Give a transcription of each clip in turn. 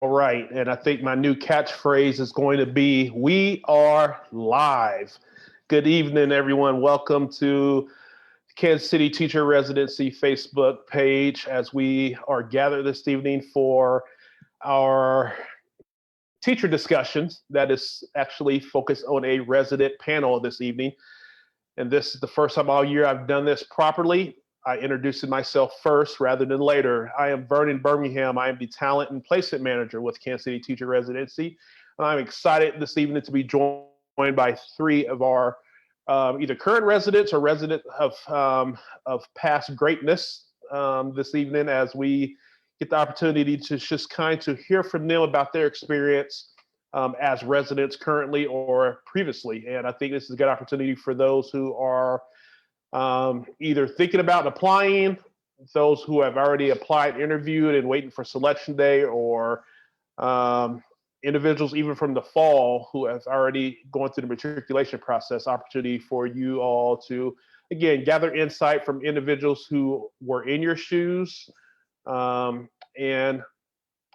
All right, and I think my new catchphrase is going to be, we are live. Good evening, everyone. Welcome to Kansas City Teacher Residency Facebook page as we are gathered this evening for our teacher discussions that is actually focused on a resident panel this evening. And this is the first time all year I've done this properly. I introduced myself first rather than later. I am Vernon Birmingham. I am the Talent and Placement Manager with Kansas City Teacher Residency. And I'm excited this evening to be joined by three of our either current residents or residents of past greatness this evening as we get the opportunity to just kind of hear from them about their experience as residents currently or previously. And I think this is a good opportunity for those who are either thinking about applying, those who have already applied, interviewed, and waiting for selection day, or individuals even from the fall who have already gone through the matriculation process. Opportunity for you all to, again, gather insight from individuals who were in your shoes, and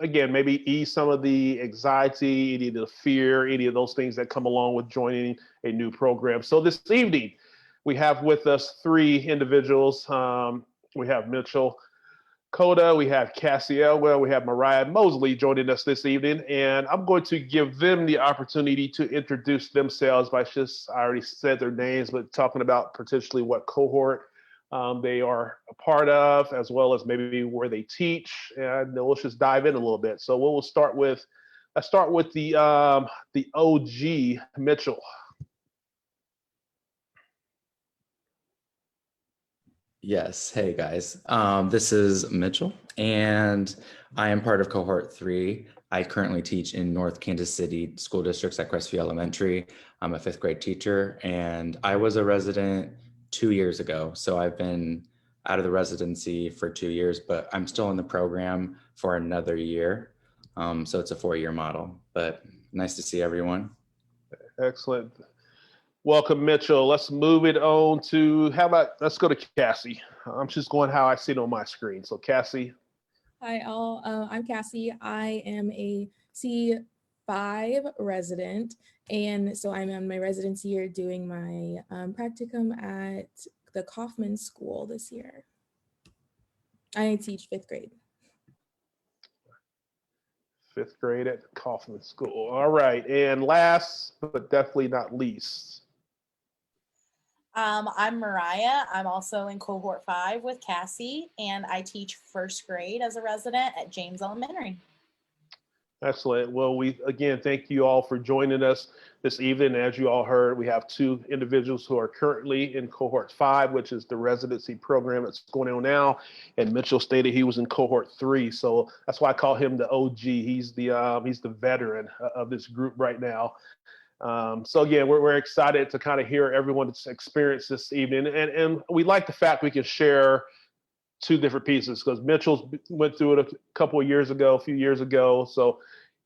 again, maybe ease some of the anxiety, any of the fear, any of those things that come along with joining a new program. So this evening, we have with us three individuals. We have Mitchell Coda, we have Cassie Elwell, we have Mariah Mosley joining us this evening, and I'm going to give them the opportunity to introduce themselves by just, I already said their names, but talking about potentially what cohort they are a part of, as well as maybe where they teach, and let's just dive in a little bit. So we'll start with, let's start with the OG, Mitchell. Yes. Hey, guys. This is Mitchell, and I am part of Cohort 3. I currently teach in North Kansas City school districts at Crestview Elementary. I'm a fifth grade teacher, and I was a resident 2 years ago. So I've been out of the residency for 2 years, but I'm still in the program for another year. So it's a 4-year model, but nice to see everyone. Excellent. Welcome, Mitchell. Let's move it on to, how about, let's go to Cassie. I'm just going how I see it on my screen. So Cassie. Hi all, I'm Cassie. I am a C5 resident, and so I'm on my residency year doing my practicum at the Kaufman School this year. I teach fifth grade. Fifth grade at Kaufman School. All right, and last but definitely not least. I'm Mariah. I'm also in Cohort 5 with Cassie, and I teach first grade as a resident at James Elementary. Excellent. Well, we again thank you all for joining us this evening. As you all heard, we have two individuals who are currently in Cohort 5, which is the residency program that's going on now. And Mitchell stated he was in Cohort 3, so that's why I call him the OG. He's the veteran of this group right now. So again, we're excited to kind of hear everyone's experience this evening, and we like the fact we can share two different pieces, because Mitchell went through it a few years ago. So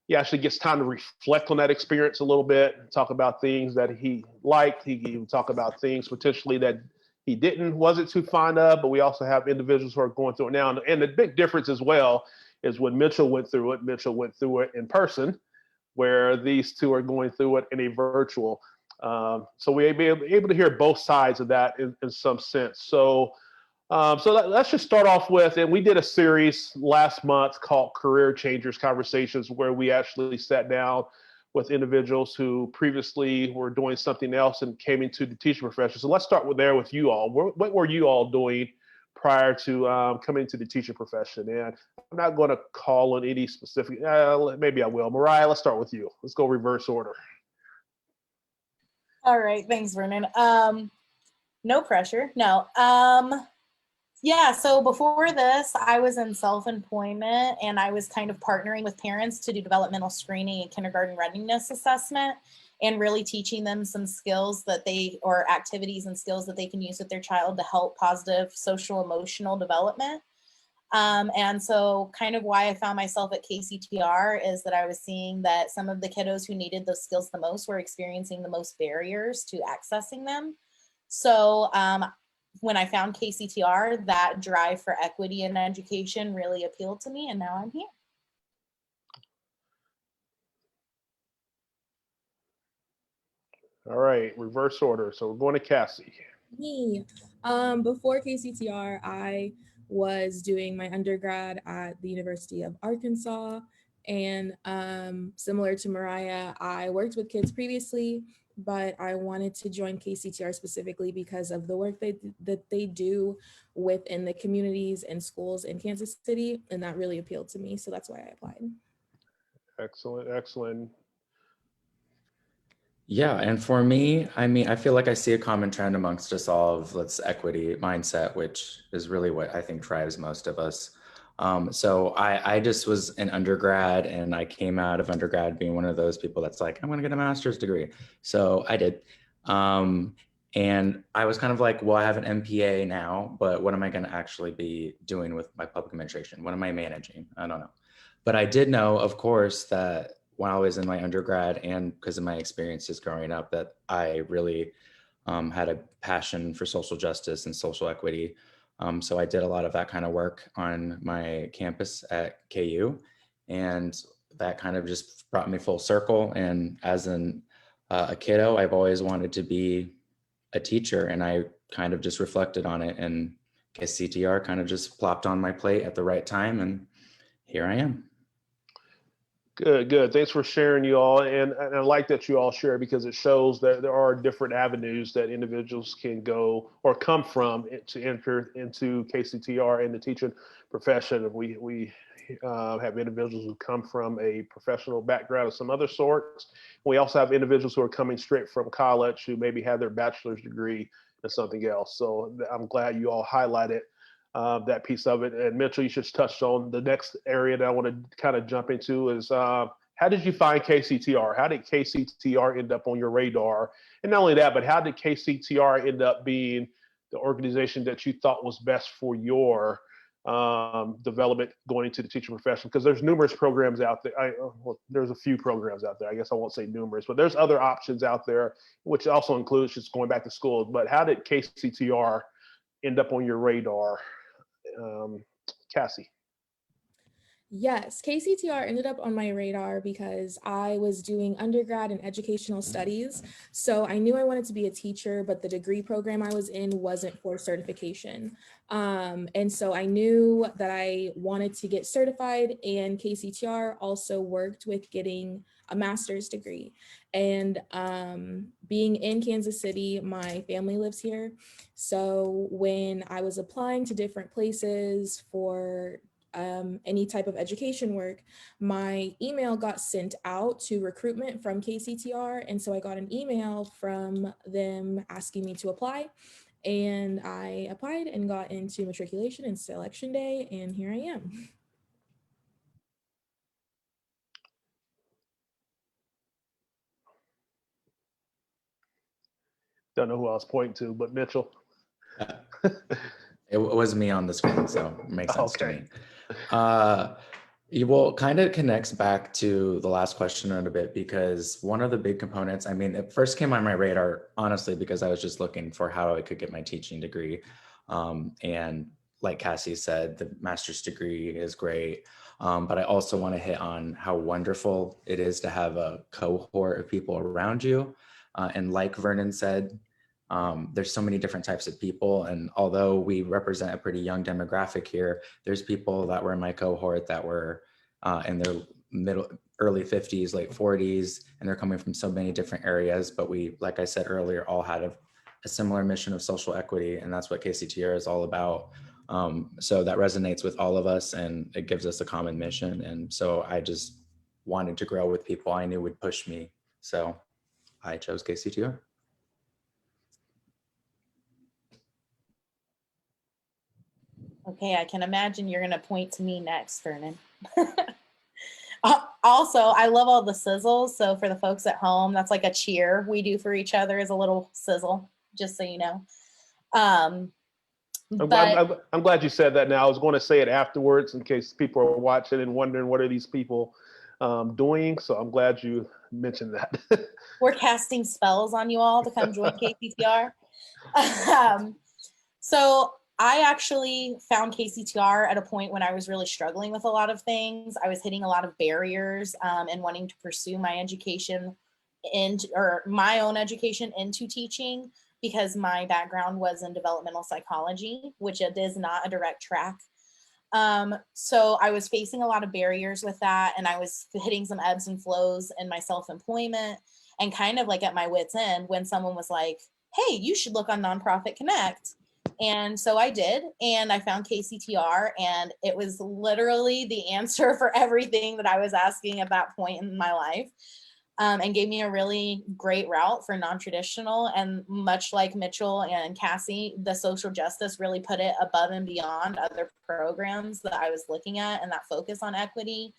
he actually gets time to reflect on that experience a little bit, talk about things that he liked. He can even talk about things potentially that he wasn't too fond of, but we also have individuals who are going through it now. And the big difference as well is when Mitchell went through it in person, where these two are going through it in a virtual. So we'll be able to hear both sides of that in some sense. So let's just start off with, and we did a series last month called Career Changers Conversations, where we actually sat down with individuals who previously were doing something else and came into the teaching profession. So let's start with you all. What were you all doing prior to coming into the teaching profession? And I'm not going to call on any specific, maybe I will. Mariah, let's start with you. Let's go reverse order. All right, thanks, Vernon. No pressure, no. Yeah, so before this, I was in self-employment, and I was kind of partnering with parents to do developmental screening and kindergarten readiness assessment, and really teaching them some skills or activities and skills that they can use with their child to help positive social emotional development. And so kind of why I found myself at KCTR is that I was seeing that some of the kiddos who needed those skills the most were experiencing the most barriers to accessing them. So when I found KCTR, that drive for equity in education really appealed to me, and now I'm here. All right, reverse order. So we're going to Cassie. Me. Before KCTR, I was doing my undergrad at the University of Arkansas. And similar to Mariah, I worked with kids previously, but I wanted to join KCTR specifically because of the work that they do within the communities and schools in Kansas City. And that really appealed to me. So that's why I applied. Excellent, excellent. Yeah, and for me, I mean, I feel like I see a common trend amongst us all of let's equity mindset, which is really what I think drives most of us. So I just was an undergrad, and I came out of undergrad being one of those people that's like, I'm going to get a master's degree. So I did. And I was kind of like, well, I have an MPA now, but what am I going to actually be doing with my public administration? What am I managing? I don't know. But I did know, of course, that when I was in my undergrad and because of my experiences growing up, that I really had a passion for social justice and social equity. So I did a lot of that kind of work on my campus at KU, and that kind of just brought me full circle. And as a kiddo, I've always wanted to be a teacher, and I kind of just reflected on it, and CTR kind of just plopped on my plate at the right time, and here I am. Good, good. Thanks for sharing, you all. And I like that you all share because it shows that there are different avenues that individuals can go or come from to enter into KCTR and the teaching profession. We have individuals who come from a professional background of some other sorts. We also have individuals who are coming straight from college who maybe have their bachelor's degree in something else. So I'm glad you all highlighted that piece of it. And Mitchell, you just touched on the next area that I want to kind of jump into is how did you find KCTR? How did KCTR end up on your radar? And not only that, but how did KCTR end up being the organization that you thought was best for your development going into the teaching profession? Because there's numerous programs out there. Well, there's a few programs out there. I guess I won't say numerous, but there's other options out there, which also includes just going back to school. But how did KCTR end up on your radar? Cassie. Yes, KCTR ended up on my radar because I was doing undergrad in educational studies. So I knew I wanted to be a teacher, but the degree program I was in wasn't for certification. And so I knew that I wanted to get certified, and KCTR also worked with getting a master's degree. And being in Kansas City, my family lives here. So when I was applying to different places for any type of education work, my email got sent out to recruitment from KCTR. And so I got an email from them asking me to apply. And I applied and got into matriculation and selection day, and here I am. Don't know who I was pointing to, but Mitchell. It was me on the screen, so it makes sense to Okay. me. Well, kind of connects back to the last question in a bit, because one of the big components, I mean, it first came on my radar, honestly, because I was just looking for how I could get my teaching degree. And like Cassie said, the master's degree is great. But I also want to hit on how wonderful it is to have a cohort of people around you. And like Vernon said, there's so many different types of people. And although we represent a pretty young demographic here, there's people that were in my cohort that were in their early 50s, late 40s, and they're coming from so many different areas. But we, like I said earlier, all had a similar mission of social equity. And that's what KCTR is all about. So that resonates with all of us, and it gives us a common mission. And so I just wanted to grow with people I knew would push me. So I chose KCTR. Okay, I can imagine you're going to point to me next, Vernon. Also, I love all the sizzles. So for the folks at home, that's like a cheer we do for each other, is a little sizzle, just so you know. I'm glad you said that now. I was going to say it afterwards in case people are watching and wondering what are these people doing. So I'm glad you mentioned that. We're casting spells on you all to come join KCTR. So I actually found KCTR at a point when I was really struggling with a lot of things. I was hitting a lot of barriers and wanting to pursue my education or my own education into teaching, because my background was in developmental psychology, which it is not a direct track. So I was facing a lot of barriers with that, and I was hitting some ebbs and flows in my self-employment, and kind of like at my wit's end when someone was like, hey, you should look on Nonprofit Connect. And so I did, and I found KCTR, and it was literally the answer for everything that I was asking at that point in my life. And gave me a really great route for non-traditional. And much like Mitchell and Cassie, the social justice really put it above and beyond other programs that I was looking at, and that focus on equity.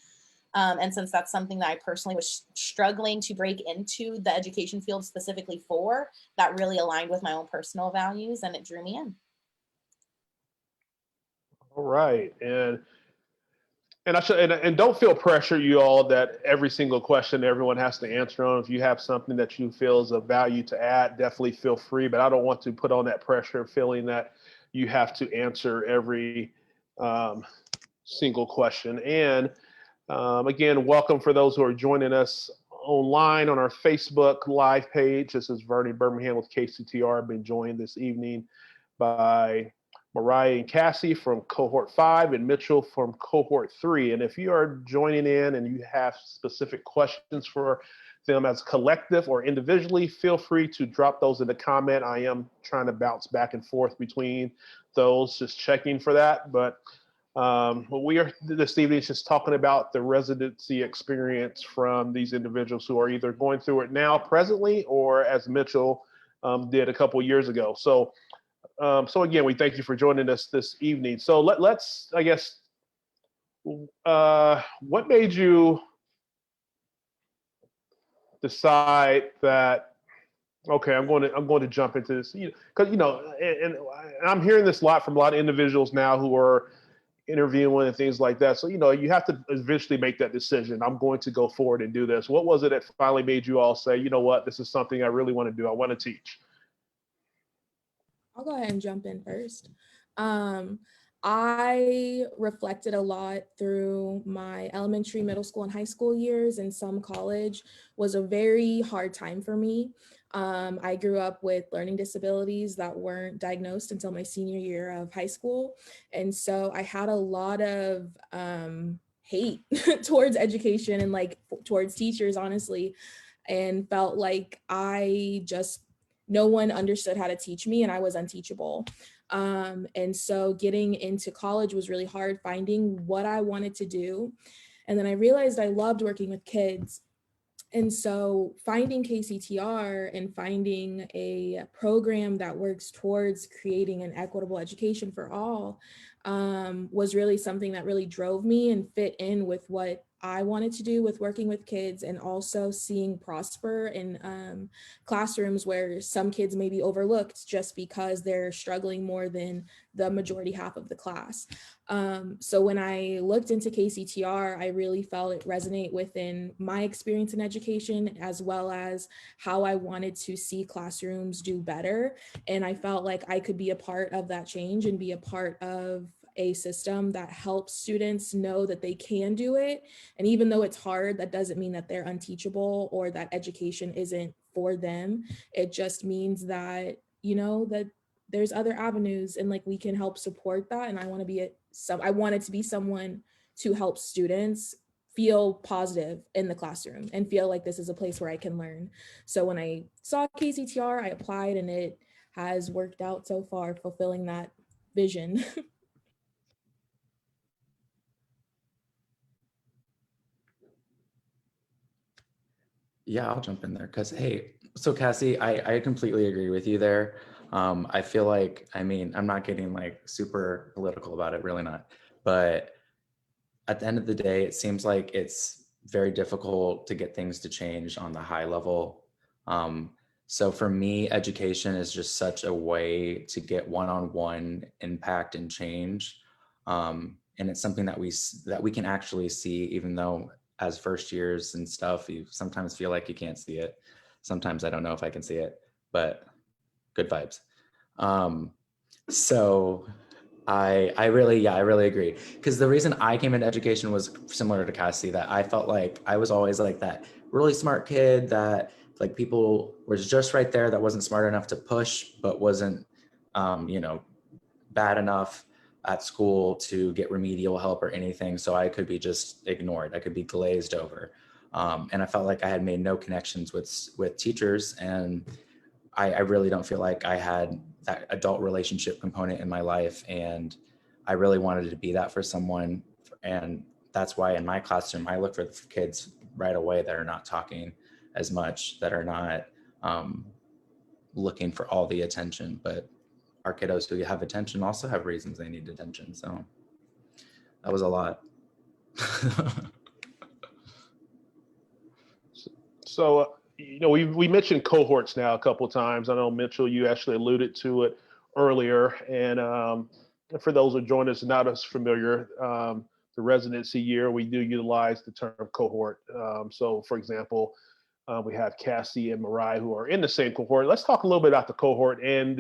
And since that's something that I personally was struggling to break into the education field specifically for, that really aligned with my own personal values, and it drew me in. All right. And don't feel pressure, you all, that every single question everyone has to answer on. If you have something that you feel is of value to add, definitely feel free. But I don't want to put on that pressure, feeling that you have to answer every single question. And again, welcome for those who are joining us online on our Facebook Live page. This is Vernon Birmingham with KCTR. I've been joined this evening by Mariah and Cassie from Cohort 5 and Mitchell from Cohort 3. And if you are joining in and you have specific questions for them as a collective or individually, feel free to drop those in the comment. I am trying to bounce back and forth between those, just checking for that. But we are this evening just talking about the residency experience from these individuals who are either going through it now presently, or as Mitchell did a couple years ago. So again, we thank you for joining us this evening. So let's, I guess, what made you decide that, okay, I'm going to jump into this? Because and I'm hearing this a lot from a lot of individuals now who are interviewing and things like that. So you have to eventually make that decision. I'm going to go forward and do this. What was it that finally made you all say, you know what, this is something I really want to do. I want to teach. I'll go ahead and jump in first. I reflected a lot through my elementary, middle school, and high school years, and some college was a very hard time for me. I grew up with learning disabilities that weren't diagnosed until my senior year of high school. And so I had a lot of hate towards education and towards teachers, honestly, and felt like no one understood how to teach me, and I was unteachable. And so getting into college was really hard, finding what I wanted to do. And then I realized I loved working with kids. And so finding KCTR and finding a program that works towards creating an equitable education for all was really something that really drove me and fit in with what I wanted to do with working with kids, and also seeing prosper in classrooms where some kids may be overlooked just because they're struggling more than the majority half of the class. So when I looked into KCTR, I really felt it resonate within my experience in education, as well as how I wanted to see classrooms do better. And I felt like I could be a part of that change and be a part of a system that helps students know that they can do it. And even though it's hard, that doesn't mean that they're unteachable or that education isn't for them. It just means that, that there's other avenues, and we can help support that. And I want to be someone to help students feel positive in the classroom and feel like this is a place where I can learn. So when I saw KCTR, I applied, and it has worked out so far, fulfilling that vision. Yeah, I'll jump in there because, hey, so Cassie, I completely agree with you there. I feel like, I'm not getting super political about it, really not. But at the end of the day, it seems like it's very difficult to get things to change on the high level. So for me, education is just such a way to get one-on-one impact and change. And it's something that we can actually see, even though as first years and stuff, you sometimes feel like you can't see it. Sometimes I don't know if I can see it, but good vibes. So I really agree. Because the reason I came into education was similar to Cassie, that I felt like I was always like that really smart kid that like people was just right there that wasn't smart enough to push, but wasn't, bad enough at school to get remedial help or anything. So I could be just ignored. I could be glazed over. And I felt like I had made no connections with teachers. And I really don't feel like I had that adult relationship component in my life. And I really wanted to be that for someone. And that's why in my classroom, I look for kids right away that are not talking as much, that are not looking for all the attention. But our kiddos who have attention also have reasons they need attention. So that was a lot. So, we mentioned cohorts now a couple of times. I know, Mitchell, you actually alluded to it earlier. And for those who join us not as familiar, the residency year, we do utilize the term cohort. So, for example, we have Cassie and Mariah who are in the same cohort. Let's talk a little bit about the cohort and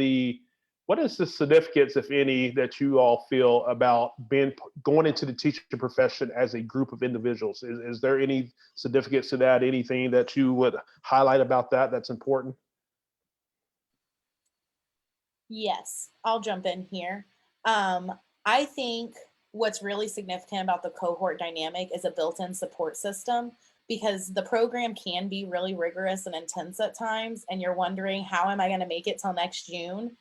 what is the significance, if any, that you all feel about going into the teaching profession as a group of individuals? Is there any significance to that? Anything that you would highlight about that that's important? Yes, I'll jump in here. I think what's really significant about the cohort dynamic is a built-in support system, because the program can be really rigorous and intense at times, and you're wondering, how am I going to make it till next June?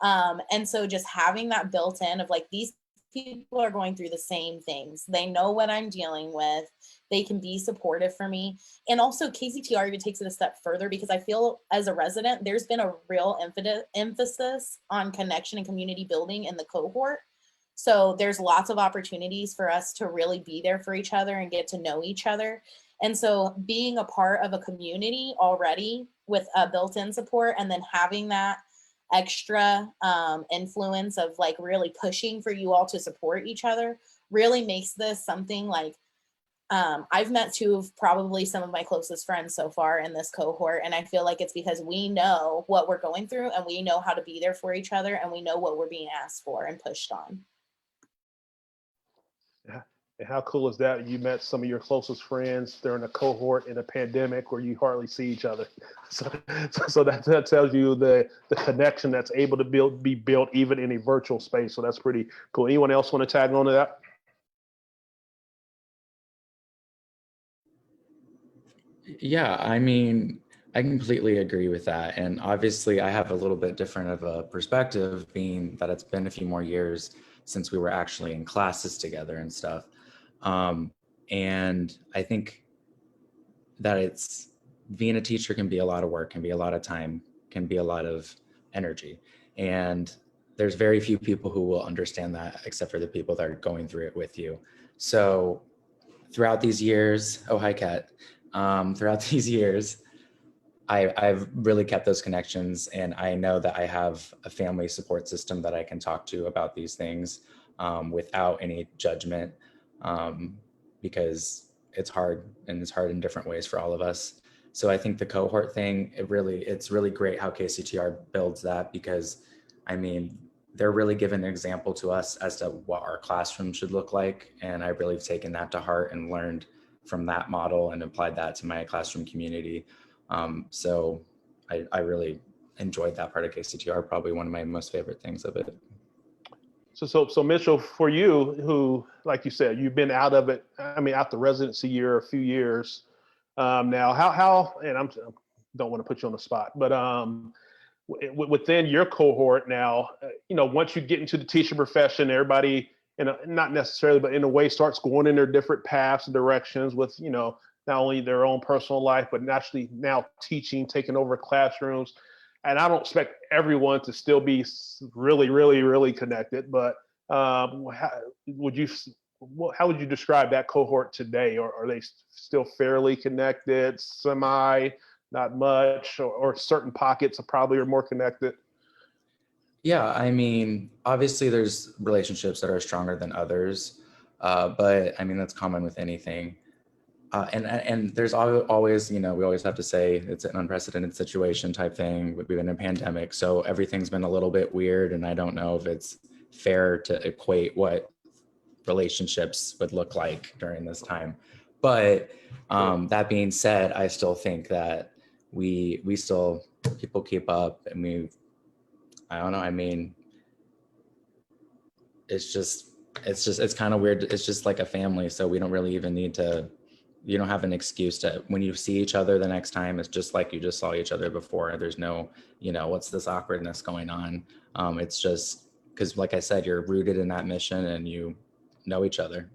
And so just having that built in of like, these people are going through the same things. They know what I'm dealing with. They can be supportive for me. And also KCTR even takes it a step further, because I feel as a resident, there's been a real emphasis on connection and community building in the cohort. So there's lots of opportunities for us to really be there for each other and get to know each other. And so being a part of a community already with a built-in support, and then having that extra influence of like really pushing for you all to support each other, really makes this something like, I've met two of probably some of my closest friends so far in this cohort. And I feel like it's because we know what we're going through, and we know how to be there for each other, and we know what we're being asked for and pushed on. Yeah. And how cool is that? You met some of your closest friends during a cohort in a pandemic where you hardly see each other. So that tells you the connection that's able to be built even in a virtual space. So that's pretty cool. Anyone else want to tag on to that? Yeah, I mean, I completely agree with that. And obviously I have a little bit different of a perspective, being that it's been a few more years since we were actually in classes together and stuff. And I think that it's being a teacher can be a lot of work, can be a lot of time, can be a lot of energy. And there's very few people who will understand that, except for the people that are going through it with you. So throughout these years, oh, hi, Kat. Throughout these years, I've really kept those connections, and I know that I have a family support system that I can talk to about these things without any judgment, because it's hard, and it's hard in different ways for all of us. So I think the cohort thing, it's really great how KCTR builds that, because I mean, they're really giving an example to us as to what our classroom should look like. And I really have taken that to heart and learned from that model and applied that to my classroom community. So I really enjoyed that part of KCTR, probably one of my most favorite things of it. So Mitchell, for you, who, like you said, you've been out of it, I mean, out the residency year, a few years now, how, and I don't want to put you on the spot, but within your cohort now, once you get into the teaching profession, everybody, not necessarily, but in a way starts going in their different paths and directions with, not only their own personal life, but actually now teaching, taking over classrooms. And I don't expect everyone to still be really, really, really connected, but how would you describe that cohort today? Or are they still fairly connected, semi, not much, or certain pockets probably are more connected? Yeah, I mean, obviously there's relationships that are stronger than others, but I mean, that's common with anything. And there's always, we always have to say it's an unprecedented situation type thing. We've been in a pandemic, so everything's been a little bit weird, and I don't know if it's fair to equate what relationships would look like during this time. But that being said, I still think that we still, people keep up. I mean, I don't know. I mean, it's kind of weird. It's just like a family. So we don't really even need to, you don't have an excuse to, when you see each other the next time, it's just like you just saw each other before. There's no, what's this awkwardness going on? It's just because, like I said, you're rooted in that mission and you know each other.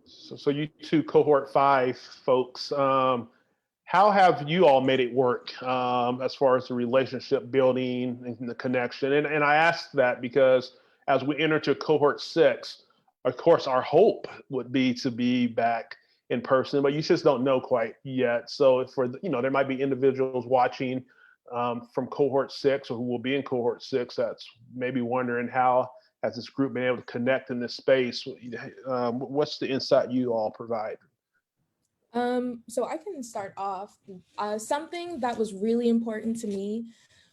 So you two Cohort 5 folks, how have you all made it work as far as the relationship building and the connection? And I ask that because as we enter to Cohort 6, of course, our hope would be to be back in person, but you just don't know quite yet. So there might be individuals watching from Cohort 6 or who will be in Cohort 6 that's maybe wondering how has this group been able to connect in this space. What's the insight you all provide? So I can start off. Something that was really important to me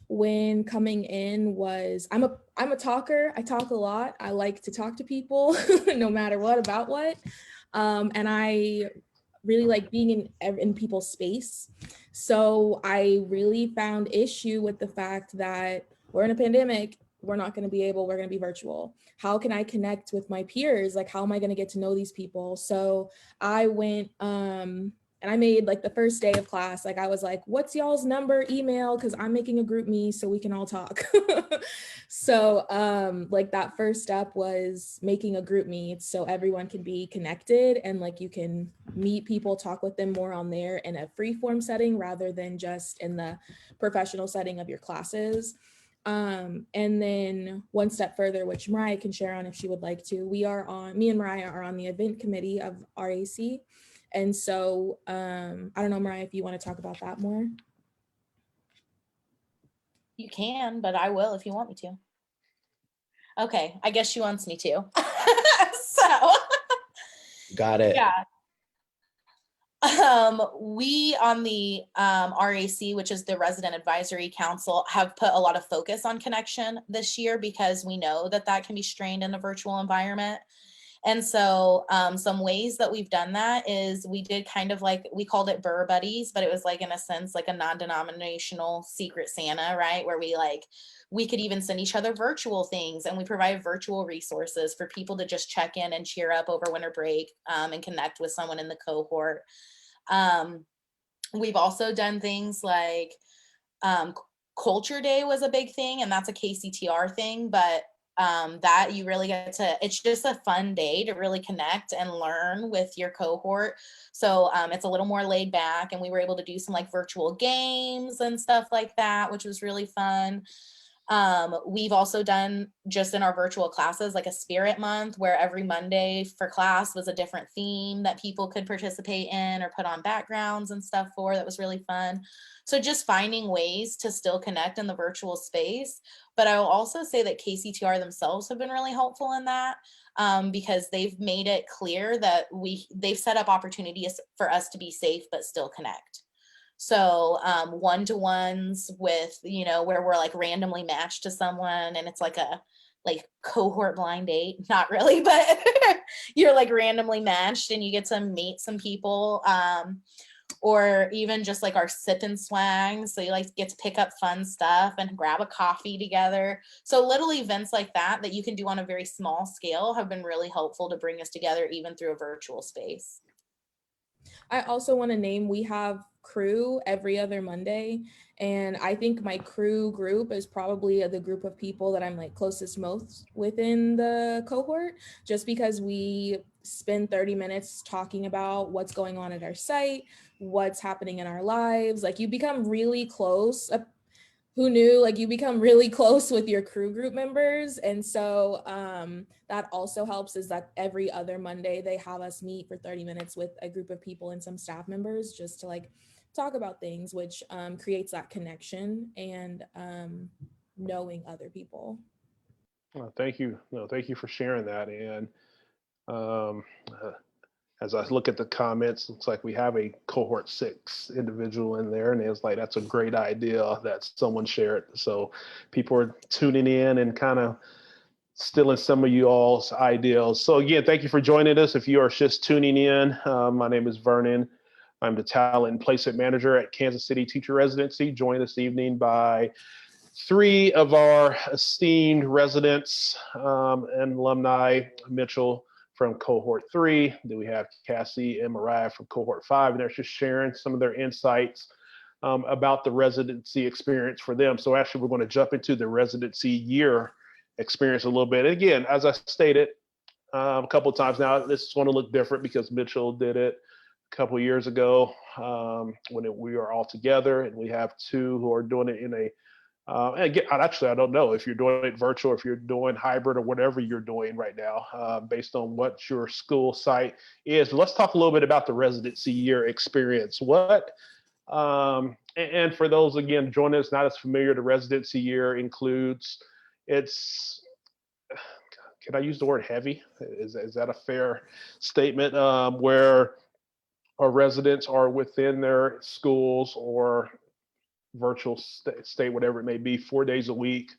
when coming in was I'm a talker. I talk a lot. I like to talk to people no matter what, about what. And I really like being in people's space. So I really found issue with the fact that we're in a pandemic. We're going to be virtual. How can I connect with my peers? Like, how am I going to get to know these people? So I went, and I made like the first day of class, like I was like, what's y'all's number, email? Cause I'm making a group me so we can all talk. So like that first step was making a group meet so everyone can be connected and like you can meet people, talk with them more on there in a free form setting rather than just in the professional setting of your classes. And then one step further, which Mariah can share on if she would like to, me and Mariah are on the event committee of RAC. And so I don't know, Mariah, if you want to talk about that more. You can, but I will if you want me to. Okay, I guess she wants me to. So Got it. yeah. We on the RAC, which is the Resident Advisory Council, have put a lot of focus on connection this year because we know that can be strained in a virtual environment. And so some ways that we've done that is we did kind of like, we called it Burr Buddies, but it was like in a sense like a non-denominational secret Santa, right? Where we could even send each other virtual things, and we provide virtual resources for people to just check in and cheer up over winter break and connect with someone in the cohort. We've also done things like Culture Day was a big thing, and that's a KCTR thing, but that you really get to, it's just a fun day to really connect and learn with your cohort. So it's a little more laid back, and we were able to do some like virtual games and stuff like that, which was really fun. We've also done just in our virtual classes, like a spirit month where every Monday for class was a different theme that people could participate in or put on backgrounds and stuff for. That was really fun. So just finding ways to still connect in the virtual space. But I will also say that KCTR themselves have been really helpful in that because they've made it clear that they've set up opportunities for us to be safe, but still connect. So one-to-ones with, where we're like randomly matched to someone, and it's like a cohort blind date, not really, but you're like randomly matched and you get to meet some people, or even just like our sip and swag. So you like get to pick up fun stuff and grab a coffee together. So little events like that you can do on a very small scale have been really helpful to bring us together even through a virtual space. I also want to name, we have crew every other Monday. And I think my crew group is probably the group of people that I'm like closest most within the cohort, just because we spend 30 minutes talking about what's going on at our site, what's happening in our lives. Like you become really close. Who knew, like you become really close with your crew group members. And so that also helps, is that every other Monday they have us meet for 30 minutes with a group of people and some staff members just to like talk about things, which creates that connection and knowing other people. Well, thank you. No, thank you for sharing that. And as I look at the comments, looks like we have a Cohort 6 individual in there, and it's like, that's a great idea that someone shared. So people are tuning in and kind of stealing some of you all's ideas. So again, thank you for joining us. If you are just tuning in, my name is Vernon I'm the talent and placement manager at Kansas City Teacher Residency, joined this evening by three of our esteemed residents and alumni, Mitchell from Cohort 3. Then we have Cassie and Mariah from Cohort 5, and they're just sharing some of their insights about the residency experience for them. So actually, we're going to jump into the residency year experience a little bit. And again, as I stated a couple of times now, this is going to look different because Mitchell did it a couple of years ago we were all together, and we have two who are doing it in a and again, actually, I don't know if you're doing it virtual, if you're doing hybrid or whatever you're doing right now, based on what your school site is. Let's talk a little bit about the residency year experience. And for those, again, joining us not as familiar, the residency year includes, can I use the word heavy? Is that a fair statement? Where our residents are within their schools or virtual state, whatever it may be, 4 days a week.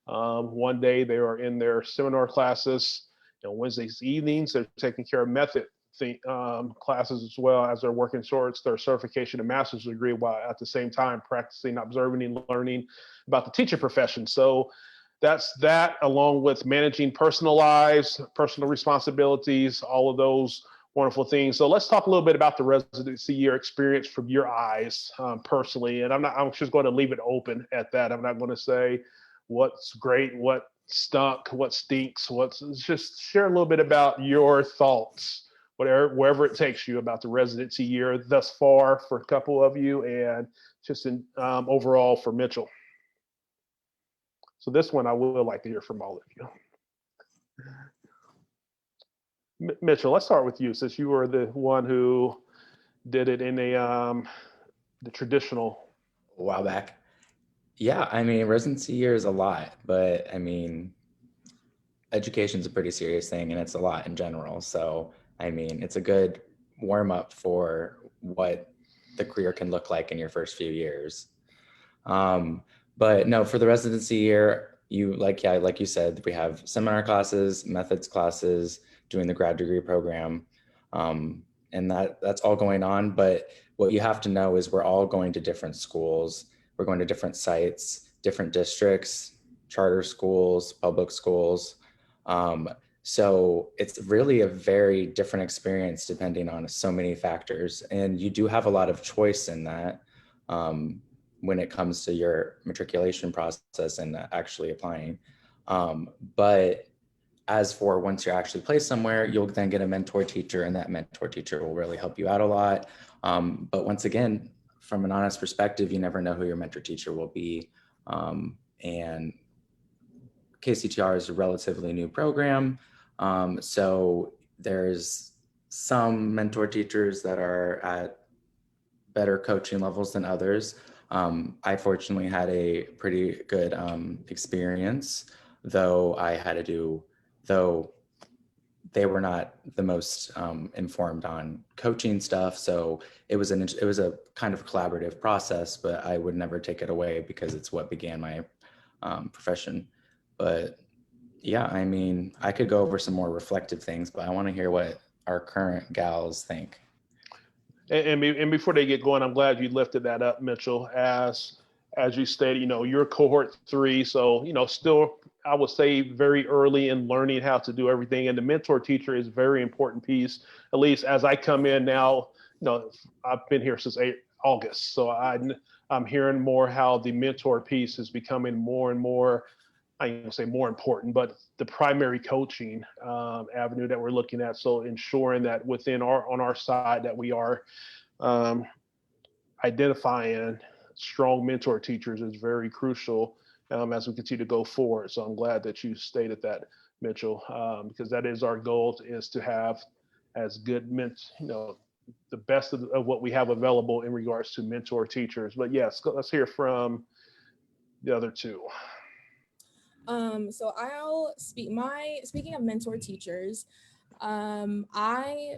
One day they are in their seminar classes. Wednesdays evenings, they're taking care of method classes as well as they're working towards their certification and master's degree, while at the same time practicing, observing, and learning about the teaching profession. So that's that, along with managing personal lives, personal responsibilities, all of those wonderful things. So let's talk a little bit about the residency year experience from your eyes personally. And I'm just going to leave it open at that. I'm not going to say what's great, what stunk, what stinks, just share a little bit about your thoughts, wherever it takes you, about the residency year thus far for a couple of you, and just in overall for Mitchell. So this one I would like to hear from all of you. Mitchell, let's start with you, since you were the one who did it in the traditional. A while back. Yeah, I mean, residency year is a lot, but I mean, education's a pretty serious thing, and it's a lot in general. So, I mean, it's a good warm up for what the career can look like in your first few years. But no, for the residency year, like you said, we have seminar classes, methods classes, doing the grad degree program, and that's all going on. But what you have to know is we're all going to different schools. We're going to different sites, different districts, charter schools, public schools. So it's really a very different experience depending on so many factors. And you do have a lot of choice in that when it comes to your matriculation process and actually applying. But as for once you're actually placed somewhere, you'll then get a mentor teacher, and that mentor teacher will really help you out a lot. But once again, from an honest perspective, you never know who your mentor teacher will be. And KCTR is a relatively new program. So there's some mentor teachers that are at better coaching levels than others. I fortunately had a pretty good experience, though they were not the most informed on coaching stuff. So it was a kind of collaborative process, but I would never take it away because it's what began my profession. But yeah, I mean, I could go over some more reflective things, but I want to hear what our current gals think. And before they get going, I'm glad you lifted that up, Mitchell. As you stated, you're Cohort 3, so still, I would say, very early in learning how to do everything. And the mentor teacher is a very important piece. At least as I come in now, I've been here since August, so I'm hearing more how the mentor piece is becoming more and more, I don't want to say more important, but the primary coaching avenue that we're looking at. So ensuring that on our side that we are identifying strong mentor teachers is very crucial as we continue to go forward. So I'm glad that you stated that, Mitchell, because that is our goal, is to have as good the best of what we have available in regards to mentor teachers. But yes, let's hear from the other two. So I'll speaking of mentor teachers, my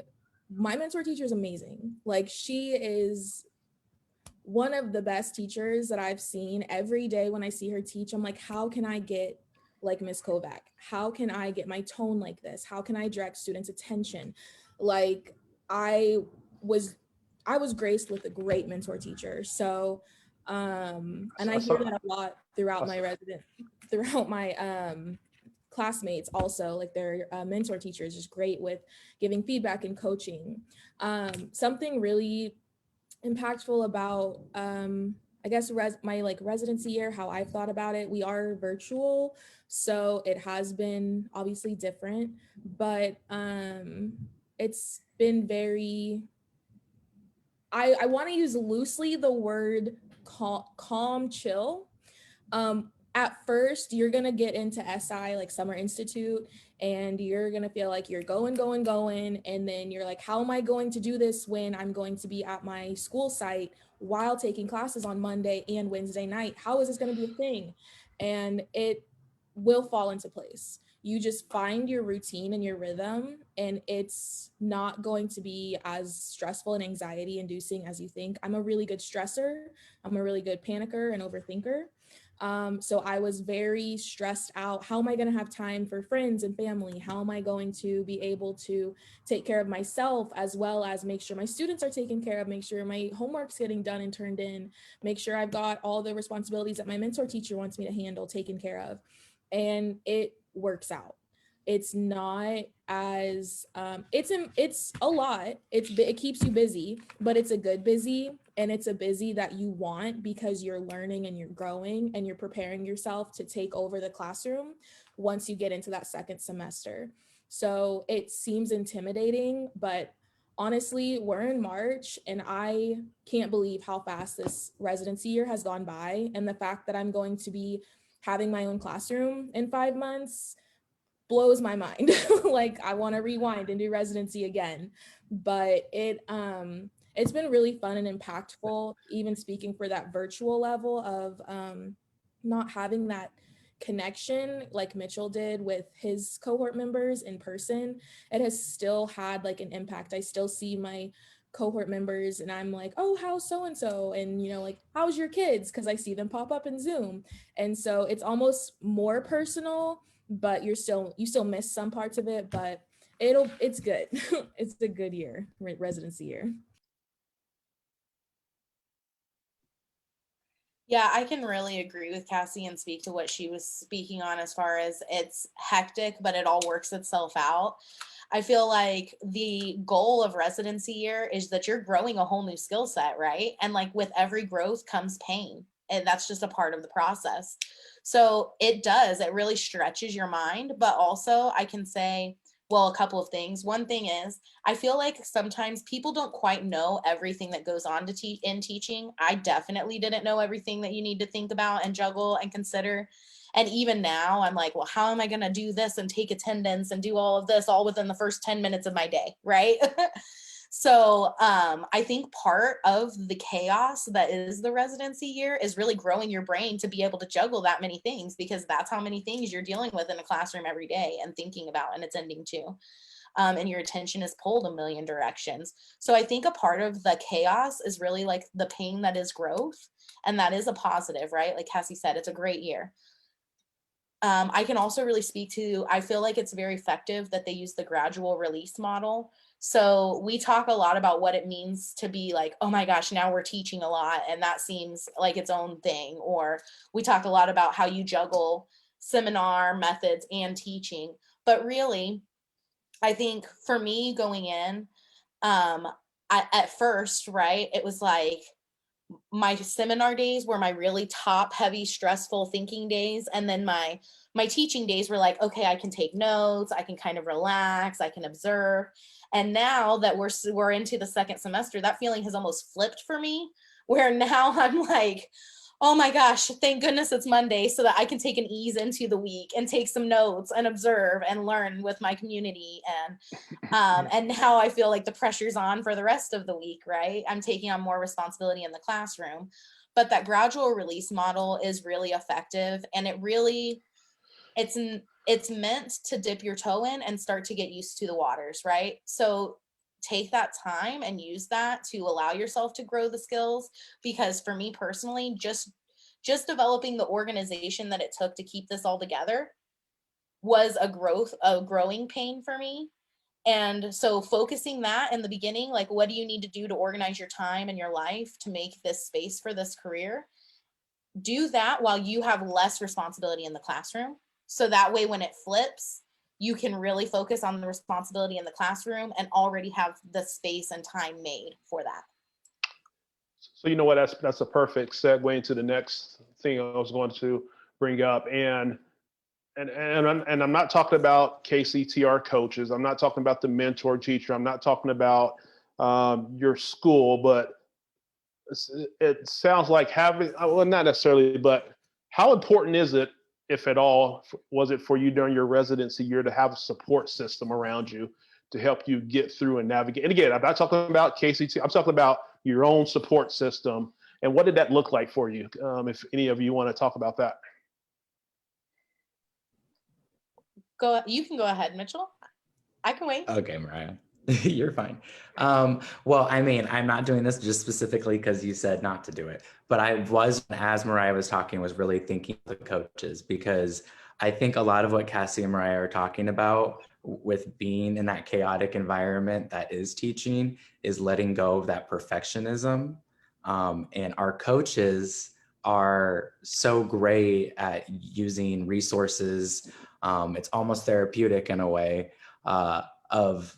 mentor teacher is amazing. Like, she is one of the best teachers that I've seen. Every day when I see her teach, I'm like, how can I get like Miss Kovac? How can I get my tone like this? How can I direct students' attention? Like, I was I was graced with a great mentor teacher. So, and I hear that a lot throughout my classmates also, like their mentor teacher is just great with giving feedback and coaching. Something really impactful about I guess my like residency year, how I've thought about it. We are virtual, so it has been obviously different, but it's been very, I want to use loosely the word calm, chill. At first, you're going to get into SI, like Summer Institute, and you're going to feel like you're going. And then you're like, how am I going to do this when I'm going to be at my school site while taking classes on Monday and Wednesday night? How is this going to be a thing? And it will fall into place. You just find your routine and your rhythm, and it's not going to be as stressful and anxiety inducing as you think. I'm a really good stressor. I'm a really good panicker and overthinker. So I was very stressed out. How am I going to have time for friends and family? How am I going to be able to take care of myself, as well as make sure my students are taken care of, make sure my homework's getting done and turned in, make sure I've got all the responsibilities that my mentor teacher wants me to handle taken care of. And it works out. It's not as it's a lot. It keeps you busy, but it's a good busy, and it's a busy that you want because you're learning and you're growing and you're preparing yourself to take over the classroom once you get into that second semester. So it seems intimidating, but honestly, we're in March and I can't believe how fast this residency year has gone by, and the fact that I'm going to be having my own classroom in 5 months blows my mind. Like, I want to rewind and do residency again. But it's been really fun and impactful, even speaking for that virtual level of not having that connection like Mitchell did with his cohort members in person. It has still had like an impact. I still see my cohort members and I'm like, oh, how's so and so, and you know, like, how's your kids, because I see them pop up in Zoom. And so it's almost more personal, but you still miss some parts of it, but it's good. It's a good year, residency year. Yeah, I can really agree with Cassie and speak to what she was speaking on as far as it's hectic, but it all works itself out. I feel like the goal of residency year is that you're growing a whole new skill set, right? And like with every growth comes pain, and that's just a part of the process. So it really stretches your mind, but also I can say, well, a couple of things. One thing is, I feel like sometimes people don't quite know everything that goes on to teach in teaching. I definitely didn't know everything that you need to think about and juggle and consider. And even now I'm like, well, how am I going to do this and take attendance and do all of this all within the first 10 minutes of my day, right? So I think part of the chaos that is the residency year is really growing your brain to be able to juggle that many things, because that's how many things you're dealing with in a classroom every day and thinking about and attending to. And your attention is pulled a million directions. So I think a part of the chaos is really like the pain that is growth. And that is a positive, right? Like Cassie said, it's a great year. I can also really speak to, I feel like it's very effective that they use the gradual release model. So we talk a lot about what it means to be like, oh my gosh, now we're teaching a lot and that seems like its own thing. Or we talk a lot about how you juggle seminar methods and teaching. But really, I think for me going in, at first, right, it was like, my seminar days were my really top heavy stressful thinking days, and then my teaching days were like, okay, I can take notes, I can kind of relax, I can observe. And now that we're into the second semester, that feeling has almost flipped for me, where now I'm like, oh my gosh, thank goodness it's Monday so that I can take an ease into the week and take some notes and observe and learn with my community. And now I feel like the pressure's on for the rest of the week, right? I'm taking on more responsibility in the classroom. But that gradual release model is really effective, and it's meant to dip your toe in and start to get used to the waters, right? So take that time and use that to allow yourself to grow the skills, because for me personally, just developing the organization that it took to keep this all together was a growing pain for me. And so focusing that in the beginning, like, what do you need to do to organize your time and your life to make this space for this career? Do that while you have less responsibility in the classroom. So that way, when it flips, you can really focus on the responsibility in the classroom and already have the space and time made for that. So you know what, that's a perfect segue into the next thing I was going to bring up. And I'm not talking about KCTR coaches. I'm not talking about the mentor teacher. I'm not talking about your school, but it sounds like having, well, not necessarily, but how important is it, if at all, was it for you during your residency year to have a support system around you to help you get through and navigate? And again, I'm not talking about KCT, I'm talking about your own support system. And what did that look like for you? If any of you want to talk about that. You can go ahead, Mitchell. I can wait. Okay, Mariah, you're fine. Well, I mean, I'm not doing this just specifically because you said not to do it, but I was, as Mariah was talking, was really thinking of the coaches, because I think a lot of what Cassie and Mariah are talking about with being in that chaotic environment that is teaching is letting go of that perfectionism. And our coaches are so great at using resources. It's almost therapeutic in a way, of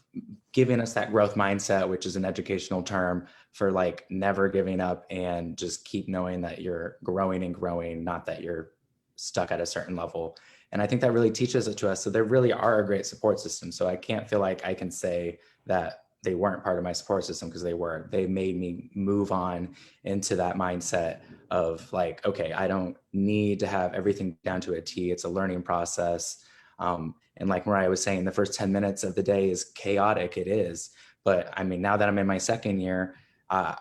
giving us that growth mindset, which is an educational term for like never giving up and just keep knowing that you're growing and growing, not that you're stuck at a certain level. And I think that really teaches it to us. So they really are a great support system. So I can't feel like I can say that they weren't part of my support system, because they were. They made me move on into that mindset of like, okay, I don't need to have everything down to a T. It's a learning process. And like Mariah was saying, the first 10 minutes of the day is chaotic. It is. But I mean, now that I'm in my second year,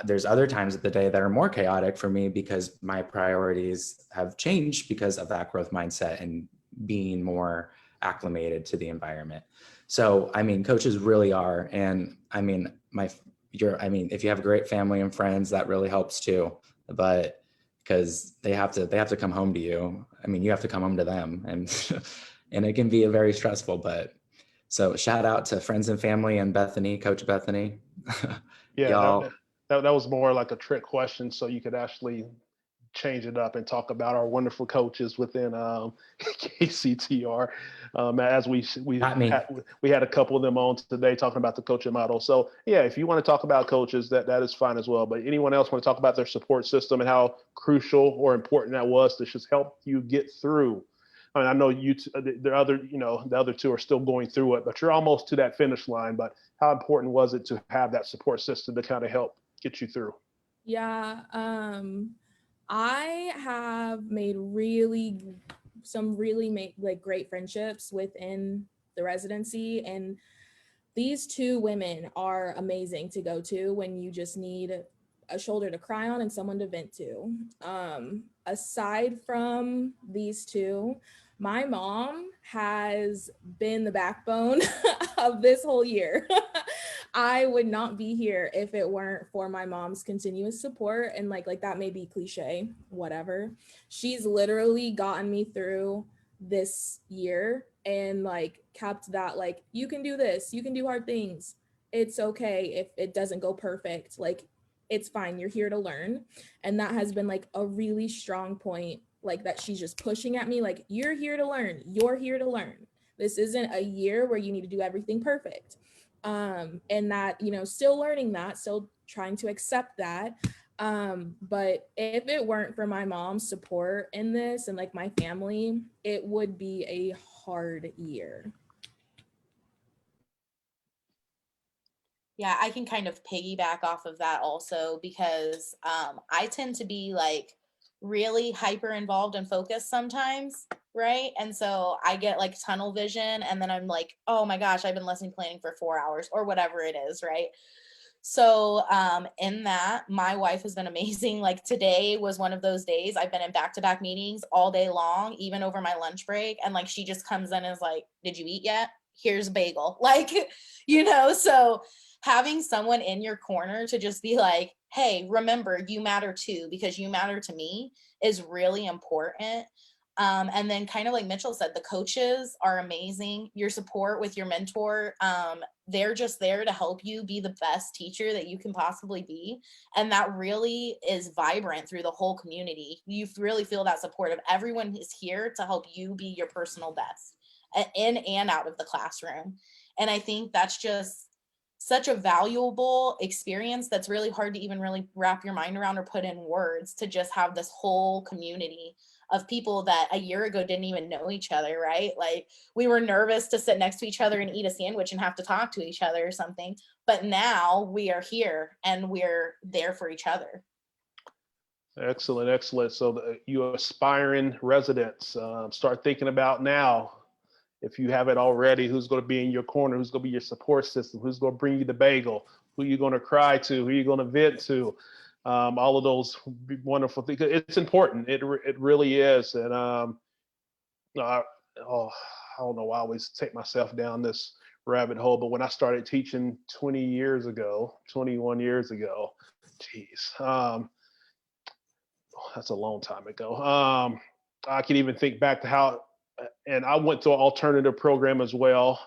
there's other times of the day that are more chaotic for me because my priorities have changed because of that growth mindset and being more acclimated to the environment. So, I mean, coaches really are. And I mean, if you have a great family and friends, that really helps too. But because they have to come home to you. I mean, you have to come home to them, and and it can be a very stressful. But so shout out to friends and family and Bethany, Coach Bethany. Yeah, Y'all. that was more like a trick question, so you could actually change it up and talk about our wonderful coaches within KCTR. As Not me. we had a couple of them on today talking about the coaching model. So yeah, if you want to talk about coaches, that is fine as well. But anyone else want to talk about their support system and how crucial or important that was to just help you get through? I mean, I know the other two are still going through it, but you're almost to that finish line. But how important was it to have that support system to kind of help get you through? Yeah, I have made like great friendships within the residency, and these two women are amazing to go to when you just need a shoulder to cry on and someone to vent to. Aside from these two, my mom has been the backbone of this whole year. I would not be here if it weren't for my mom's continuous support, and like that may be cliche, whatever. She's literally gotten me through this year and like kept that, like, you can do this, you can do hard things, it's okay if it doesn't go perfect, like it's fine, you're here to learn. And that has been like a really strong point, like that she's just pushing at me, like, you're here to learn, you're here to learn. This isn't a year where you need to do everything perfect. And that, still learning that, still trying to accept that. But if it weren't for my mom's support in this and like my family, it would be a hard year. Yeah, I can kind of piggyback off of that also, because I tend to be like really hyper involved and focused sometimes, right? And so I get like tunnel vision, and then I'm like, oh my gosh, I've been lesson planning for 4 hours or whatever it is, right? So in that, my wife has been amazing. Like today was one of those days. I've been in back-to-back meetings all day long, even over my lunch break. And like, she just comes in and is like, did you eat yet? Here's a bagel. Like, so having someone in your corner to just be like, hey, remember, you matter too, because you matter to me, is really important. And then kind of like Mitchell said, the coaches are amazing. Your support with your mentor, they're just there to help you be the best teacher that you can possibly be. And that really is vibrant through the whole community. You really feel that support of everyone is here to help you be your personal best in and out of the classroom. And I think that's just such a valuable experience that's really hard to even really wrap your mind around or put in words, to just have this whole community of people that a year ago didn't even know each other, right? Like, we were nervous to sit next to each other and eat a sandwich and have to talk to each other or something. But now we are here and we're there for each other. Excellent, excellent. So you aspiring residents, start thinking about now, if you haven't already, who's going to be in your corner, who's going to be your support system, who's going to bring you the bagel, who you're going to cry to, who you're going to vent to. All of those wonderful things. It's important. It really is. And I don't know why I always take myself down this rabbit hole, but when I started teaching 21 years ago, geez, that's a long time ago. I can even think back to how, and I went to an alternative program as well,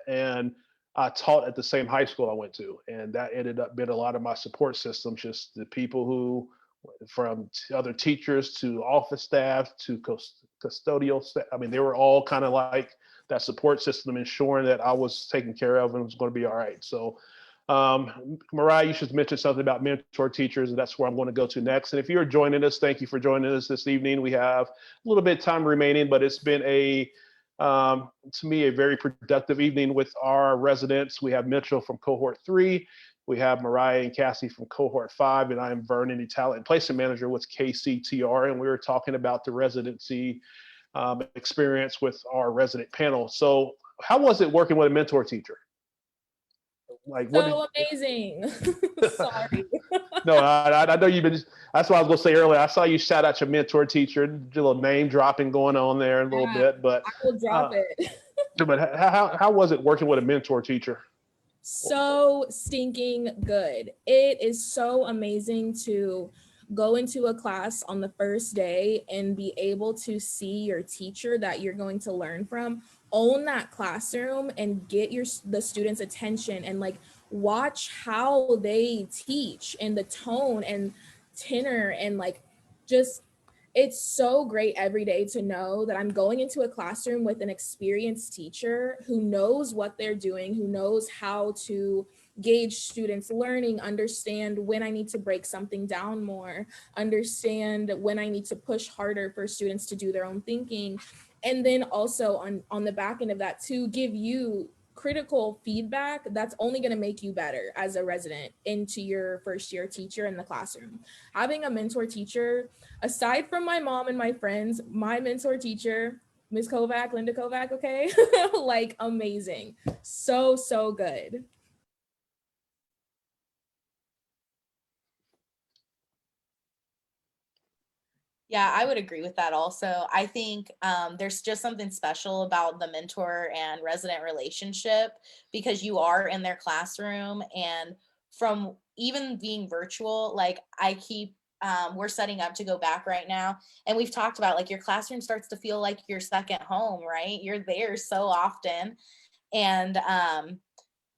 and I taught at the same high school I went to, and that ended up being a lot of my support systems, just the people who, from other teachers to office staff to custodial staff. I mean, they were all kind of like that support system, ensuring that I was taken care of and was going to be all right. So, Mariah, you should mention something about mentor teachers, and that's where I'm going to go to next. And if you're joining us, thank you for joining us this evening. We have a little bit of time remaining, but it's been to me, a very productive evening with our residents. We have Mitchell from Cohort 3. We have Mariah and Cassie from Cohort 5, and I am Vernon, the Talent and Placement Manager with KCTR, and we were talking about the residency experience with our resident panel. So how was it working with a mentor teacher? Like, so amazing. Sorry. No, I know you've been, that's what I was going to say earlier. I saw you shout out your mentor teacher, a little name dropping going on there a little bit, but I will drop it. But how was it working with a mentor teacher? So stinking good. It is so amazing to go into a class on the first day and be able to see your teacher that you're going to learn from own that classroom and get the students' attention, and like watch how they teach and the tone and tenor, and like just, it's so great every day to know that I'm going into a classroom with an experienced teacher who knows what they're doing, who knows how to gauge students' learning, understand when I need to break something down more, understand when I need to push harder for students to do their own thinking. And then also on the back end of that too, give you critical feedback that's only going to make you better as a resident into your first year teacher in the classroom. Having a mentor teacher, aside from my mom and my friends, my mentor teacher, Ms. Kovac, Linda Kovac, okay? Like amazing. So good. Yeah, I would agree with that also. I think there's just something special about the mentor and resident relationship, because you are in their classroom, and from even being virtual, like we're setting up to go back right now, and we've talked about like your classroom starts to feel like your second home, right? You're there so often. And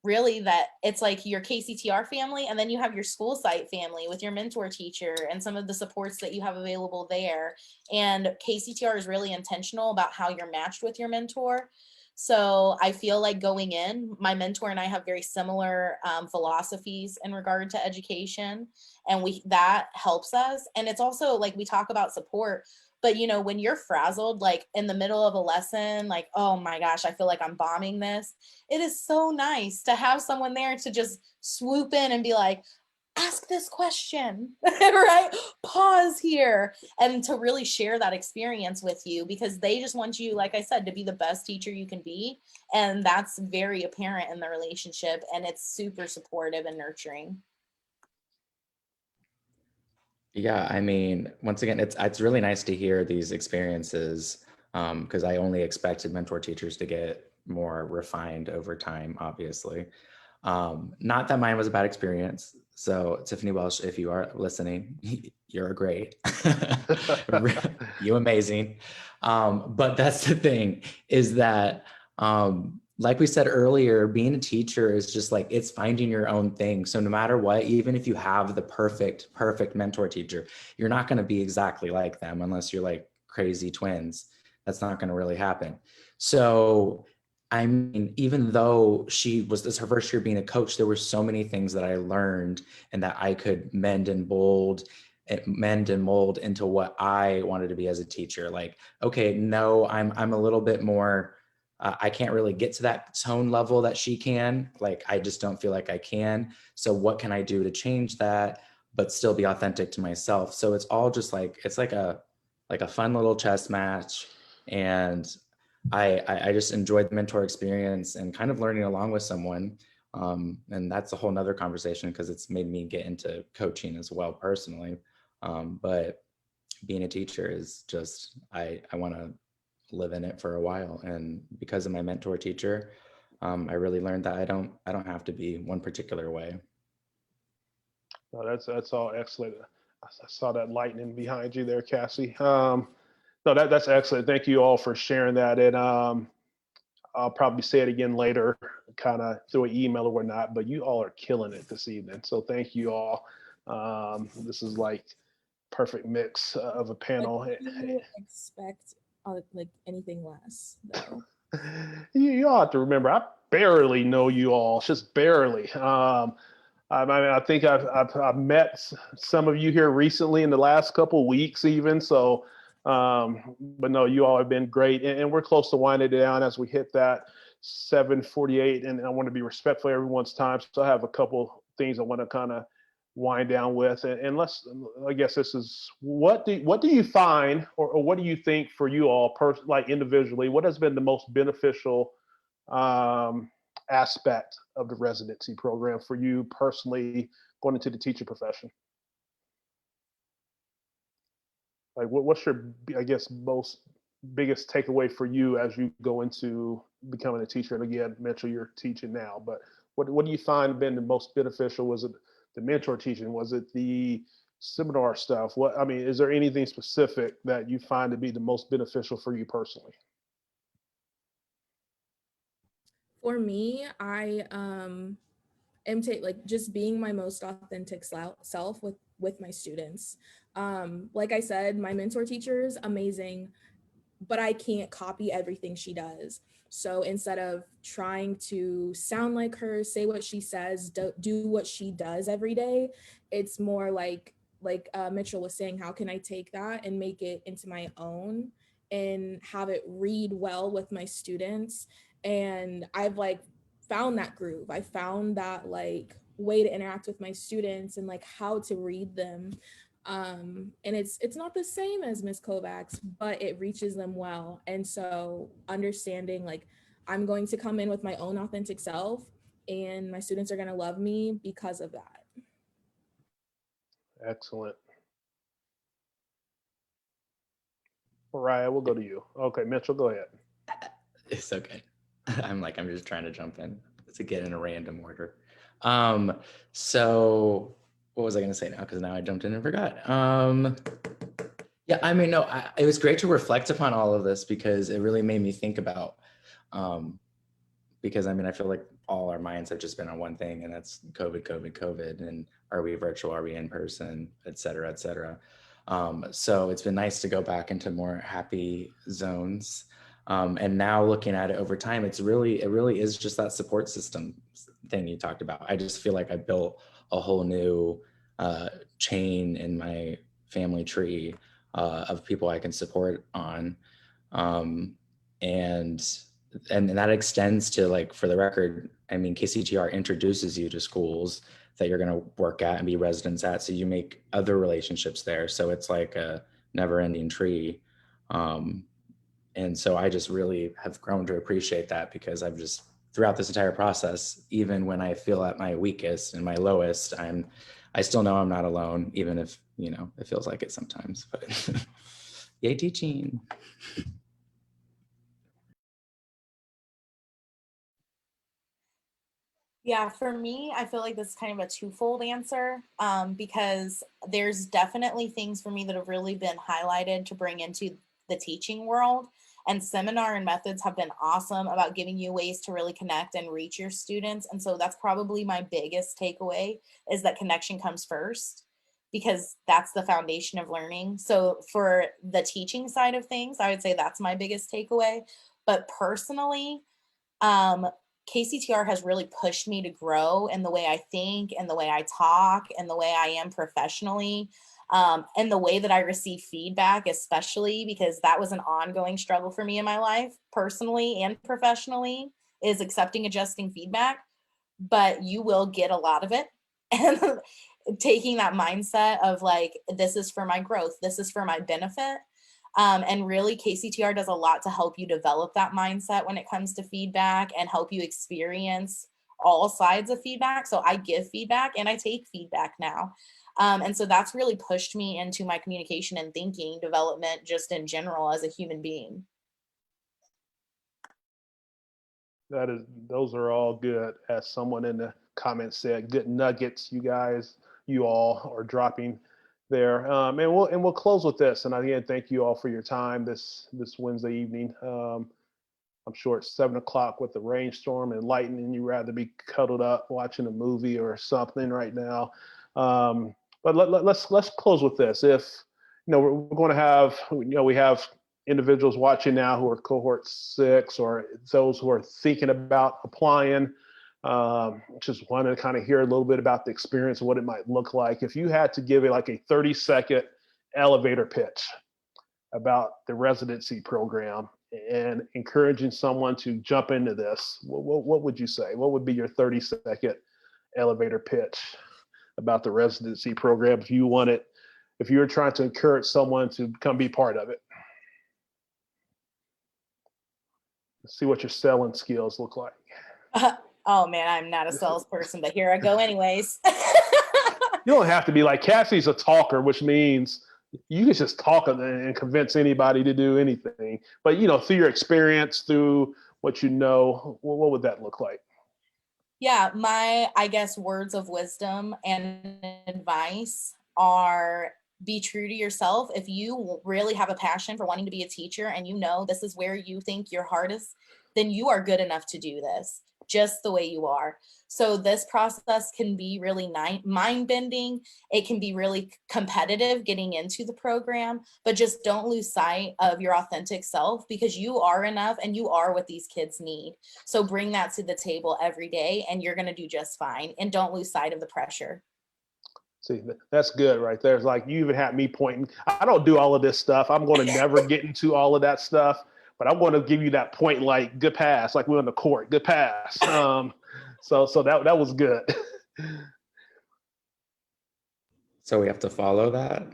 really that it's like your KCTR family, and then you have your school site family with your mentor teacher and some of the supports that you have available there. And KCTR is really intentional about how you're matched with your mentor. So I feel like going in, my mentor and I have very similar philosophies in regard to education, and that helps us. And it's also like we talk about support, but you know, when you're frazzled, like in the middle of a lesson, like, oh my gosh, I feel like I'm bombing this. It is so nice to have someone there to just swoop in and be like, ask this question, right? Pause here, and to really share that experience with you, because they just want you, like I said, to be the best teacher you can be. And that's very apparent in the relationship, and it's super supportive and nurturing. Yeah, I mean, once again, it's really nice to hear these experiences, because I only expected mentor teachers to get more refined over time, obviously. Not that mine was a bad experience. So Tiffany Welsh, if you are listening, you're great. You amazing. But that's the thing is that, like we said earlier, being a teacher is just like, it's finding your own thing. So no matter what, even if you have the perfect mentor teacher, you're not going to be exactly like them unless you're like crazy twins. That's not going to really happen. So I mean, even though this her first year being a coach, there were so many things that I learned and that I could mend and mold into what I wanted to be as a teacher. Like, okay, no, I'm a little bit more, I can't really get to that tone level that she can. Like, I just don't feel like I can. So what can I do to change that, but still be authentic to myself? So it's all just like, it's like a fun little chess match. And I just enjoyed the mentor experience and kind of learning along with someone. And that's a whole nother conversation because it's made me get into coaching as well personally. But being a teacher is just, I want to live in it for a while. And because of my mentor teacher, I really learned that I don't have to be one particular way. No, that's all excellent. I saw that lightning behind you there, Cassie. No, that's excellent. Thank you all for sharing that. And I'll probably say it again later, kind of through an email or whatnot, but you all are killing it this evening. So thank you all. This is like perfect mix of a panel. Like, you expect like anything less, though. You all have to remember, I barely know you all, just barely. I think I've met some of you here recently in the last couple of weeks, even. So, but no, you all have been great, and we're close to winding it down as we hit that 7:48. And I want to be respectful of everyone's time, so I have a couple things I want to kind of wind down with. And I guess this is what do you find, or what do you think for you all, like individually, what has been the most beneficial aspect of the residency program for you personally going into the teaching profession? Like what's your, I guess, most biggest takeaway for you as you go into becoming a teacher? And again, Mitchell, you're teaching now, but what do you find been the most beneficial? Was it the mentor teaching? Was it the seminar stuff? Is there anything specific that you find to be the most beneficial for you personally? For me, I am like just being my most authentic self with my students. Like I said, my mentor teacher is amazing, but I can't copy everything she does. So instead of trying to sound like her, say what she says, do what she does every day, it's more like Mitchell was saying, how can I take that and make it into my own and have it read well with my students? And I've like found that groove. I found that like way to interact with my students and like how to read them. And it's not the same as Miss Kovacs, but it reaches them well. And so understanding like I'm going to come in with my own authentic self and my students are going to love me because of that. Excellent. Mariah, we'll go to you. Okay, Mitchell, go ahead. It's okay. I'm just trying to jump in to get in a random order. So what was I going to say now? Because now I jumped in and forgot. Yeah, it was great to reflect upon all of this because it really made me think about, because I feel like all our minds have just been on one thing, and that's COVID, and are we virtual, are we in person, et cetera, et cetera. So it's been nice to go back into more happy zones. And now looking at it over time, it really is just that support system thing you talked about. I just feel like I built a whole new chain in my family tree of people I can support on. And that extends to, like, for the record, KCTR introduces you to schools that you're going to work at and be residents at. So you make other relationships there. So it's like a never ending tree. And so I just really have grown to appreciate that because I've just, throughout this entire process, even when I feel at my weakest and my lowest, I still know I'm not alone, even if, it feels like it sometimes, but yay, teaching. Yeah, for me, I feel like this is kind of a twofold answer, because there's definitely things for me that have really been highlighted to bring into the teaching world. And seminar and methods have been awesome about giving you ways to really connect and reach your students. And so that's probably my biggest takeaway, is that connection comes first, because that's the foundation of learning. So for the teaching side of things, I would say that's my biggest takeaway. But personally, um, KCTR has really pushed me to grow in the way I think and the way I talk and the way I am professionally, and the way that I receive feedback, especially because that was an ongoing struggle for me in my life, personally and professionally, is accepting, adjusting feedback. But you will get a lot of it. And taking that mindset of like, this is for my growth, this is for my benefit. And really, KCTR does a lot to help you develop that mindset when it comes to feedback and help you experience all sides of feedback. So I give feedback and I take feedback now. And so that's really pushed me into my communication and thinking development just in general as a human being. Those are all good. As someone in the comments said, good nuggets you all are dropping there. And we'll close with this. And again, thank you all for your time this Wednesday evening. I'm sure it's 7 o'clock with the rainstorm and lightning, and you'd rather be cuddled up watching a movie or something right now. But let's close with this. If we're going to have, we have individuals watching now who are cohort 6 or those who are thinking about applying. Just want to kind of hear a little bit about the experience and what it might look like. If you had to give it like a 30-second elevator pitch about the residency program and encouraging someone to jump into this, what would you say? What would be your 30-second elevator pitch about the residency program if you were trying to encourage someone to come be part of it? Let's see what your selling skills look like. Oh man, I'm not a salesperson, but here I go anyways. You don't have to be like Cassie's a talker, which means you can just talk and convince anybody to do anything. But through your experience, through what what would that look like? Yeah, my, I guess, words of wisdom and advice are: be true to yourself. If you really have a passion for wanting to be a teacher and this is where you think your heart is, then you are good enough to do this just the way you are. So this process can be really mind-bending. It can be really competitive getting into the program, but just don't lose sight of your authentic self, because you are enough and you are what these kids need. So bring that to the table every day and you're going to do just fine. And don't lose sight of the pressure. See, that's good right there. It's like you even had me pointing. I don't do all of this stuff. I'm going to never get into all of that stuff, but I'm going to give you that point, like good pass, like we're on the court, good pass. So that was good. So we have to follow that.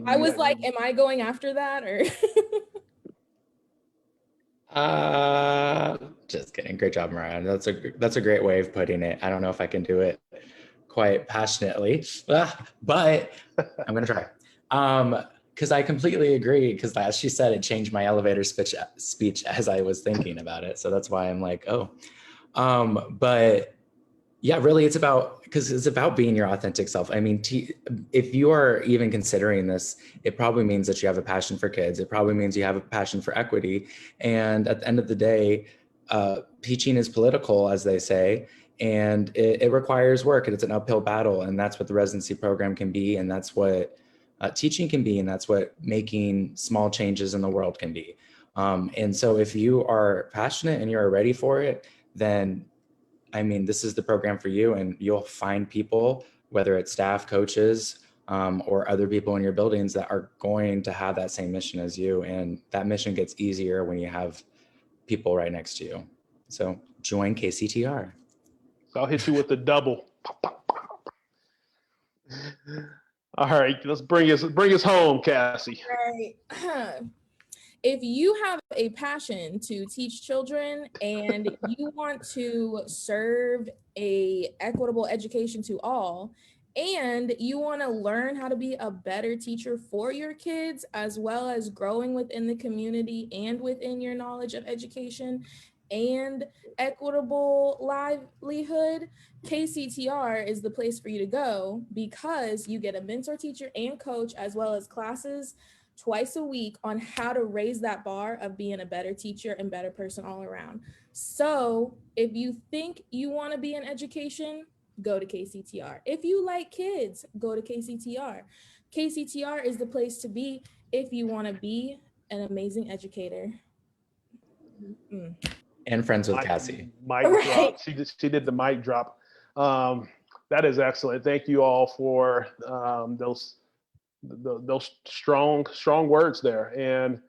I was like, am I going after that or? Just kidding. Great job, Mariah. That's a great way of putting it. I don't know if I can do it quite passionately, but I'm gonna try. Because I completely agree. Because as she said, it changed my elevator speech as I was thinking about it. So that's why I'm like, oh. But yeah, really, it's about being your authentic self. I mean, if you are even considering this, it probably means that you have a passion for kids. It probably means you have a passion for equity. And at the end of the day, teaching is political, as they say, and it requires work, and it's an uphill battle. And that's what the residency program can be. And that's what teaching can be. And that's what making small changes in the world can be. And so if you are passionate and you're ready for it, then I mean, this is the program for you, and you'll find people, whether it's staff, coaches, or other people in your buildings that are going to have that same mission as you. And that mission gets easier when you have people right next to you. So join KCTR. So I'll hit you with the double. All right, let's bring us home, Cassie. Right. If you have a passion to teach children and you want to serve a equitable education to all, and you want to learn how to be a better teacher for your kids, as well as growing within the community and within your knowledge of education, and equitable livelihood, KCTR is the place for you to go, because you get a mentor, teacher, and coach, as well as classes twice a week on how to raise that bar of being a better teacher and better person all around. So if you think you want to be in education, go to KCTR. If you like kids, go to KCTR. KCTR is the place to be if you want to be an amazing educator. And friends with Cassie. Mic drop. She did the mic drop. That is excellent. Thank you all for those strong words there. And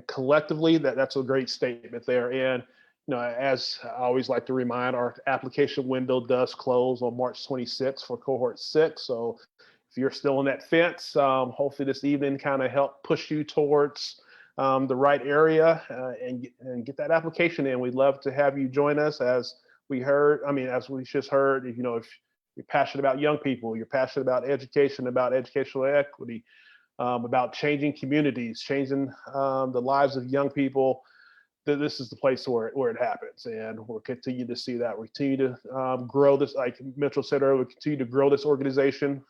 collectively, that's a great statement there. And as I always like to remind, our application window does close on March 26th for cohort 6. So if you're still on that fence, hopefully this evening kind of help push you towards the right area and get that application in. We'd love to have you join us. As we just heard, if you're passionate about young people, you're passionate about education, about educational equity, about changing communities, changing the lives of young people, this is the place where it happens. And we'll continue to see that. We continue to grow this, like Mitchell said earlier, we continue to grow this organization.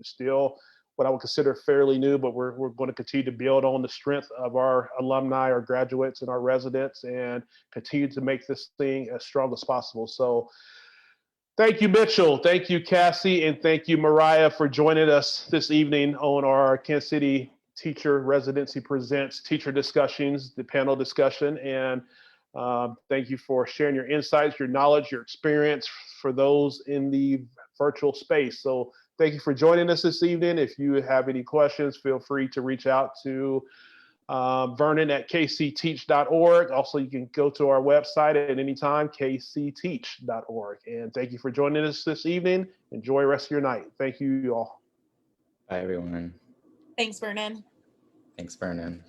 Still what I would consider fairly new, but we're going to continue to build on the strength of our alumni, our graduates, and our residents, and continue to make this thing as strong as possible. So thank you, Mitchell. Thank you, Cassie. And thank you, Mariah, for joining us this evening on our Kansas City Teacher Residency Presents Teacher Discussions, the panel discussion. And thank you for sharing your insights, your knowledge, your experience for those in the virtual space. So thank you for joining us this evening. If you have any questions, feel free to reach out to Vernon at kcteach.org. Also, you can go to our website at any time, kcteach.org. And thank you for joining us this evening. Enjoy the rest of your night. Thank you all. Bye, everyone. Thanks, Vernon. Thanks, Vernon.